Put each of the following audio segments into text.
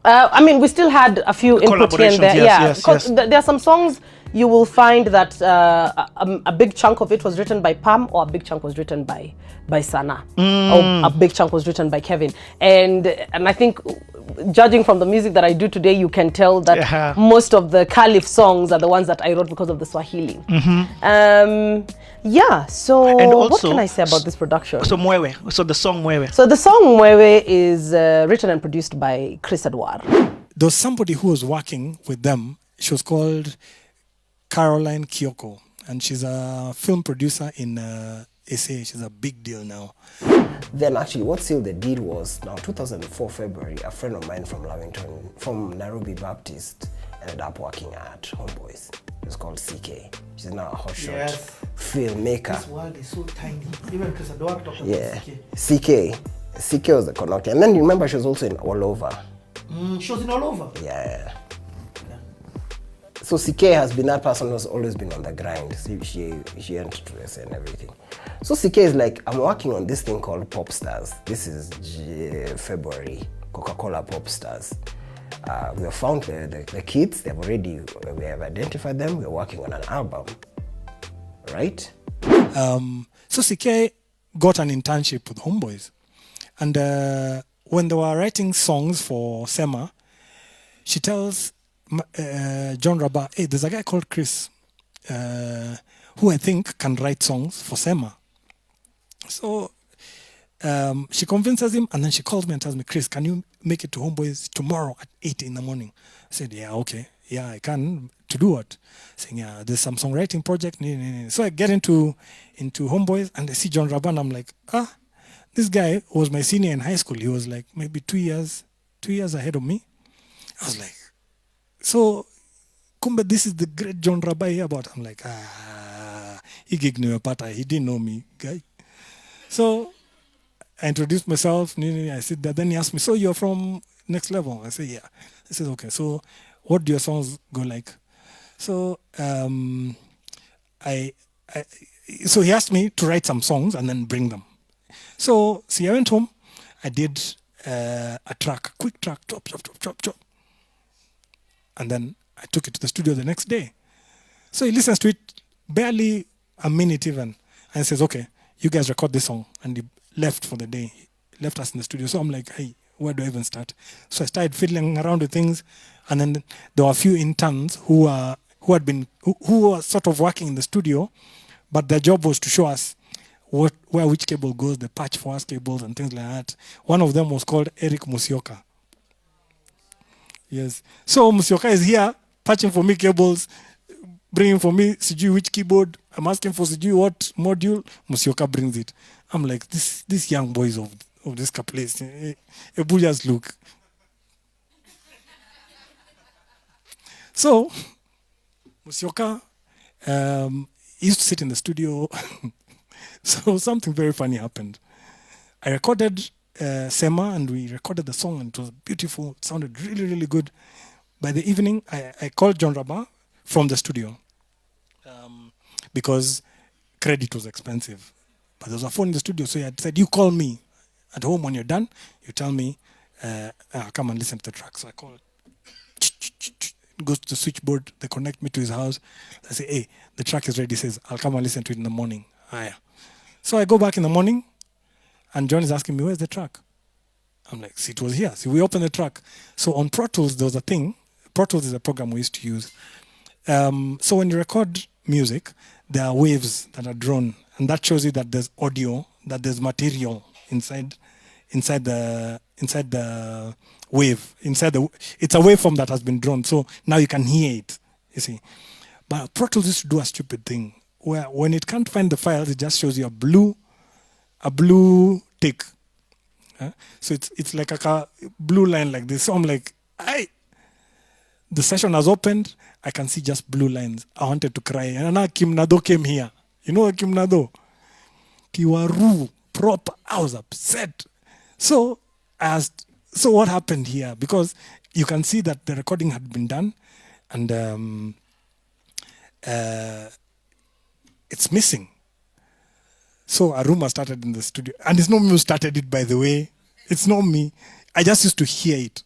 I mean, we still had a few input here and there. Yes. There are some songs you will find that a big chunk of it was written by Pam, or a big chunk was written by Sana, or a big chunk was written by Kevin. And I think, judging from the music that I do today, you can tell that most of the Caliph songs are the ones that I wrote because of the Swahili. Yeah, so also, what can I say about this production? So Mwewe, so the song Mwewe. So the song Mwewe is written and produced by Chris Adwar. There was somebody who was working with them. She was called Caroline Kioko, and she's a film producer in SA. She's a big deal now. Then actually what sealed the deal was, now 2004 February, a friend of mine from Lavington, from Nairobi Baptist, ended up working at Homeboys. It's called CK. She's now a hotshot filmmaker. This world is so tiny. Even Chris Adwar talked about CK. CK was the connector. And then you remember she was also in All Over. She was in All Over? Yeah. So CK has been that person who's always been on the grind. She entered to us and everything. So CK is like, I'm working on this thing called Pop Stars. This is February, Coca-Cola Pop Stars. We have found the kids, we have identified them, we're working on an album, right? So CK got an internship with Homeboys. And when they were writing songs for Sema, she tells John Rabah, hey, there's a guy called Chris, who I think can write songs for Sema. So she convinces him, and then she calls me and tells me, Chris, can you make it to Homeboys tomorrow at 8 in the morning? I said, yeah, okay. Yeah, I can. To do what? Saying, yeah, there's some songwriting project. So I get into Homeboys, and I see John Rabah, and I'm like, this guy was my senior in high school. He was like maybe 2 years ahead of me. I was like, so kumbe, this is the great John Rabah here about. I'm like, he didn't know me, guy. So I introduced myself. I said that. Then he asked me, so you're from Next Level? I said, yeah. I said, okay, so what do your songs go like? So so he asked me to write some songs and then bring them. So see, I went home. I did a quick track, chop. And then I took it to the studio the next day. So he listens to it barely a minute even. And he says, okay, you guys record this song. And he left for the day. He left us in the studio. So I'm like, hey, where do I even start? So I started fiddling around with things. And then there were a few interns who were sort of working in the studio, but their job was to show us where which cable goes, the patch for us cables and things like that. One of them was called Eric Musioka. Yes. So Musioka is here, patching for me cables, bringing for me sijui which keyboard. I'm asking for sijui what module. Musioka brings it. I'm like, these young boys of this place, a bullious look. So Musioka used to sit in the studio. So something very funny happened. I recorded Sema, and we recorded the song, and it was beautiful. It sounded really, really good. By the evening, I called John Rabah from the studio because credit was expensive. But there was a phone in the studio, so he had said, you call me at home when you're done. You tell me, come and listen to the track. So I called. Goes to the switchboard. They connect me to his house. I say, hey, the track is ready. He says, I'll come and listen to it in the morning. So I go back in the morning, and John is asking me, where's the track? I'm like, see, it was here. See, we opened the track. So on Pro Tools, there was a thing. Pro Tools is a program we used to use. So when you record music, there are waves that are drawn, and that shows you that there's audio, that there's material inside the wave. It's a waveform that has been drawn. So now you can hear it, you see. But Pro Tools used to do a stupid thing where when it can't find the files, it just shows you a blue tick. So it's like a blue line like this. So I'm like, the session has opened. I can see just blue lines. I wanted to cry. And now Kim Nado came here. You know Kim Nado? Kiwaru, proper. I was upset. So I asked, so what happened here? Because you can see that the recording had been done, and it's missing. So a rumor started in the studio. And it's not me who started it, by the way. It's not me. I just used to hear it.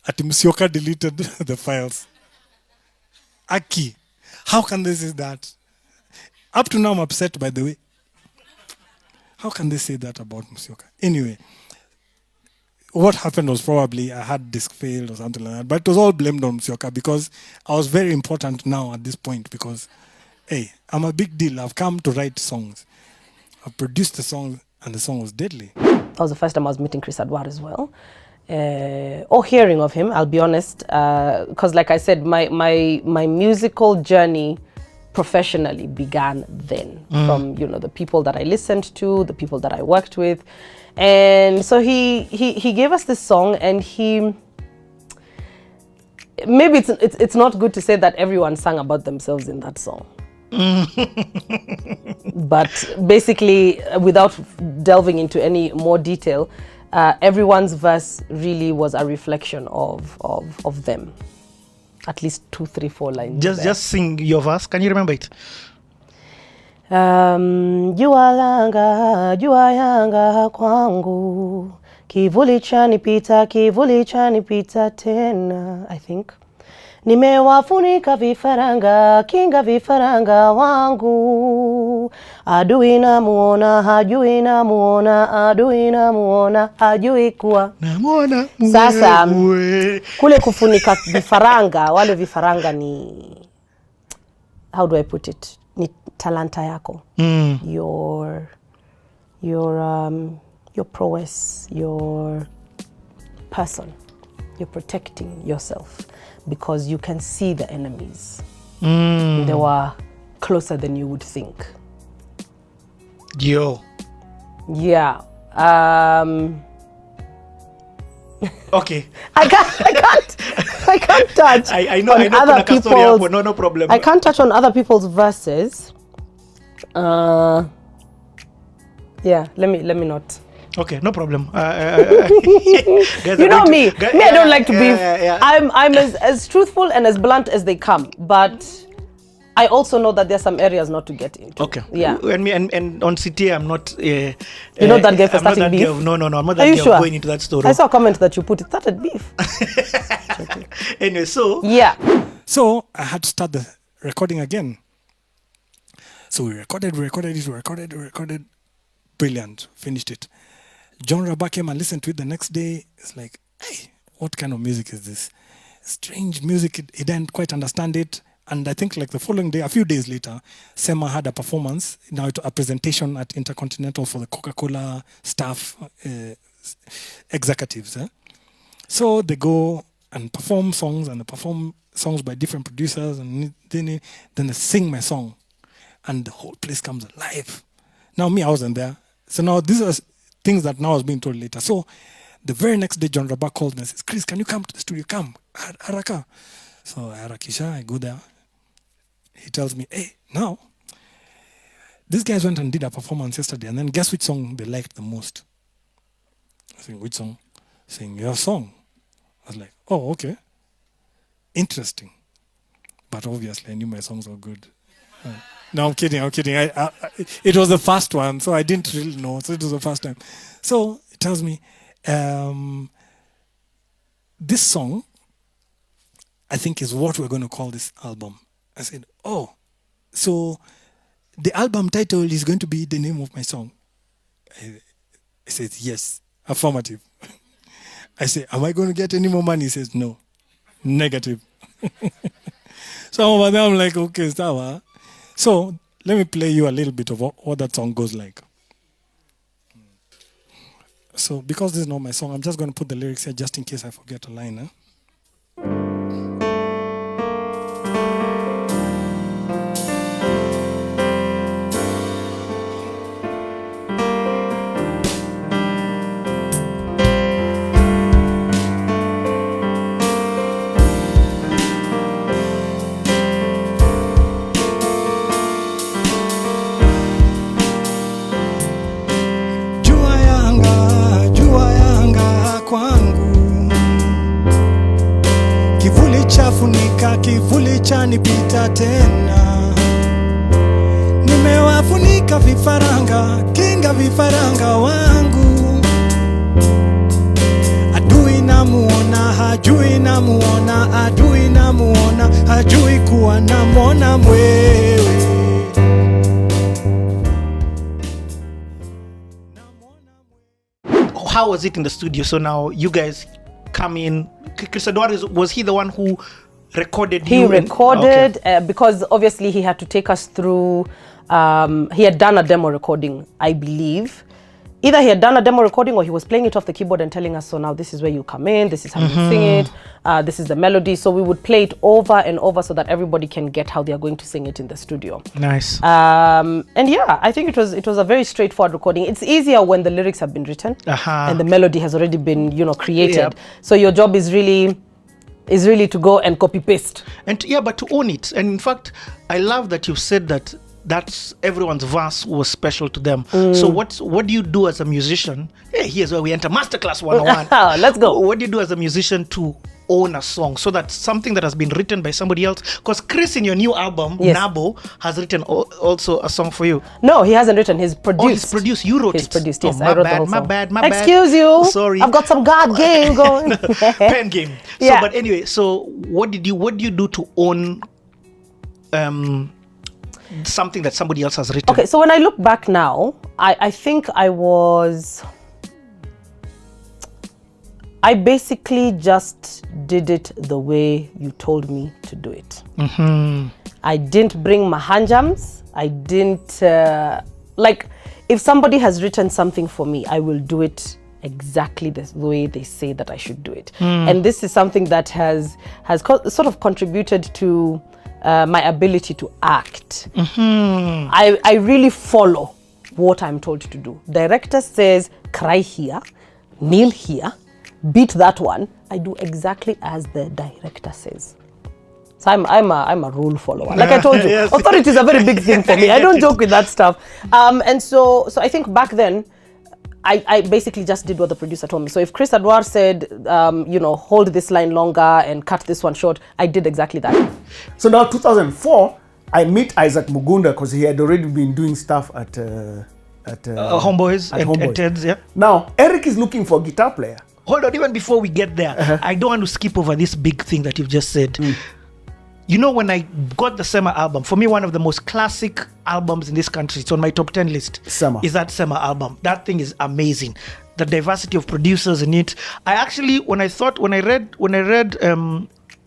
Ati Musyoka deleted the files. Aki, how can they say that? Up to now, I'm upset, by the way. How can they say that about Musyoka? Anyway, what happened was probably I had disk failed or something like that. But it was all blamed on Musyoka because I was very important now at this point because, hey, I'm a big deal. I've come to write songs. I produced the song and the song was deadly. That was the first time I was meeting Chris Adwar as well. Or hearing of him, I'll be honest. Because like I said, my musical journey professionally began then. From, the people that I listened to, the people that I worked with. And so he gave us this song, and maybe it's not good to say that everyone sang about themselves in that song. But basically, without delving into any more detail, everyone's verse really was a reflection of them. At least 2, 3, 4 lines. Just sing your verse. Can you remember it? Jua yanga kwangu, kivuli chanipita tena, I think. Nimewafunika vifaranga, kinga vifaranga wangu. Adui namuona, hajui namuona, adui namuona, hajui kuwa. Namuona Sasa, kule kufunika vifaranga, wale vifaranga ni, how do I put it? Ni talanta yako. Your prowess, your person. You're protecting yourself because you can see the enemies. They were closer than you would think. Yo. Yeah. Okay. I can't touch. I know other people's. No problem. I can't touch on other people's verses. Yeah, let me not. Okay, no problem. Guys, you know me. I don't like to be. I'm as truthful and as blunt as they come, but I also know that there's some areas not to get into. Okay. Yeah. And on CTA, I'm not. You're not that guy for starting beef. No, I'm not that Are you guy sure? going into that story. I saw a comment that you put it started beef. Anyway, so yeah. So I had to start the recording again. So we recorded. Brilliant. Finished it. John Rabba came and listened to it the next day. It's like, hey, what kind of music is this? Strange music. He didn't quite understand it. And I think like the following day, a few days later, Sema had a performance, a presentation at Intercontinental for the Coca-Cola staff executives. So they go and perform songs, and they perform songs by different producers, and then they sing my song. And the whole place comes alive. Now me, I wasn't there. So now these are things that now I was being told later. So the very next day, John Rabba called me and says, Chris, can you come to the studio? Come, Haraka. So Harakisha, I go there. He tells me, hey, now, these guys went and did a performance yesterday, and then guess which song they liked the most? I think, which song? Saying, your song. I was like, oh, okay. Interesting. But obviously, I knew my songs were good. No, I'm kidding. It was the first one, so I didn't really know. So it was the first time. So it tells me, this song, I think, is what we're going to call this album. I said, oh, so the album title is going to be the name of my song. I said, yes, affirmative. I said, am I going to get any more money? He says, no, negative. So over there, I'm like, okay, Sawa. So let me play you a little bit of what that song goes like. So because this is not my song, I'm just going to put the lyrics here just in case I forget a line. Funika kivuli chanipita tena, nimewafunika vifaranga, kinga vifaranga wangu. Adui na namuona, hajui namuona, adui namuona, hajui kuwa namwona mwewe. How was it in the studio? So now you guys come in. Chris Adwar, was he the one who recorded He you? recorded because obviously he had to take us through. He had done a demo recording, I believe. Either he had done a demo recording or he was playing it off the keyboard and telling us, so now this is where you come in, this is how you sing it, this is the melody. So we would play it over and over so that everybody can get how they are going to sing it in the studio. Nice. And yeah, I think it was a very straightforward recording. It's easier when the lyrics have been written and the melody has already been, created. Yep. So your job is really to go and copy paste. And yeah, but to own it. And in fact, I love that you said that that's everyone's verse was special to them. So what do you do as a musician? Hey, here's where we enter Masterclass 101. Let's go. What do you do as a musician to own a song so that something that has been written by somebody else? Because Chris in your new album, Nabo, has written also a song for you. No, he hasn't written. He's produced. Oh, he's produced. You wrote it. He's produced, yes. Oh, I wrote the whole my song. bad. Excuse you. Sorry. I've got some guard game going. Pen game. Yeah. So, but anyway, so what do you do to own something that somebody else has written? Okay, so when I look back now, I think I basically just did it the way you told me to do it. I didn't bring mahanjams. I didn't, if somebody has written something for me, I will do it exactly the way they say that I should do it. And this is something that has sort of contributed to my ability to act. I really follow what I'm told to do. Director says, cry here, kneel here, beat that one. I do exactly as the director says. So I'm a rule follower. Like I told you, Yes. authority is a very big thing for me. I don't joke with that stuff. And so I think back then, I basically just did what the producer told me. So if Chris Adwar said, hold this line longer and cut this one short, I did exactly that. So now 2004, I meet Isaac Mugunda because he had already been doing stuff at Homeboys and Homeboys. Ted's, yeah. Now, Eric is looking for a guitar player. Hold on, even before we get there, I don't want to skip over this big thing that you've just said. You know, when I got the Sema album, for me, one of the most classic albums in this country, it's on my top 10 list, Sema. is that Sema album. That thing is amazing. The diversity of producers in it. I actually, when I read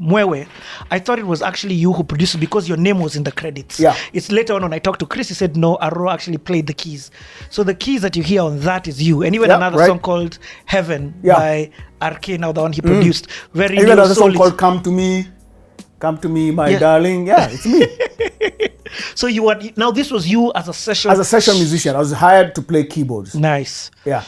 Mwewe, I thought it was actually you who produced it because your name was in the credits. Yeah. It's later on when I talked to Chris, he said, no, Aro actually played the keys. So the keys that you hear on that is you. And even another song called Heaven by RK, now the one he produced. Very Even another song solid. called Come to me, my darling. Yeah, it's me. So now this was you as a session. As a session musician, I was hired to play keyboards. Nice. Yeah.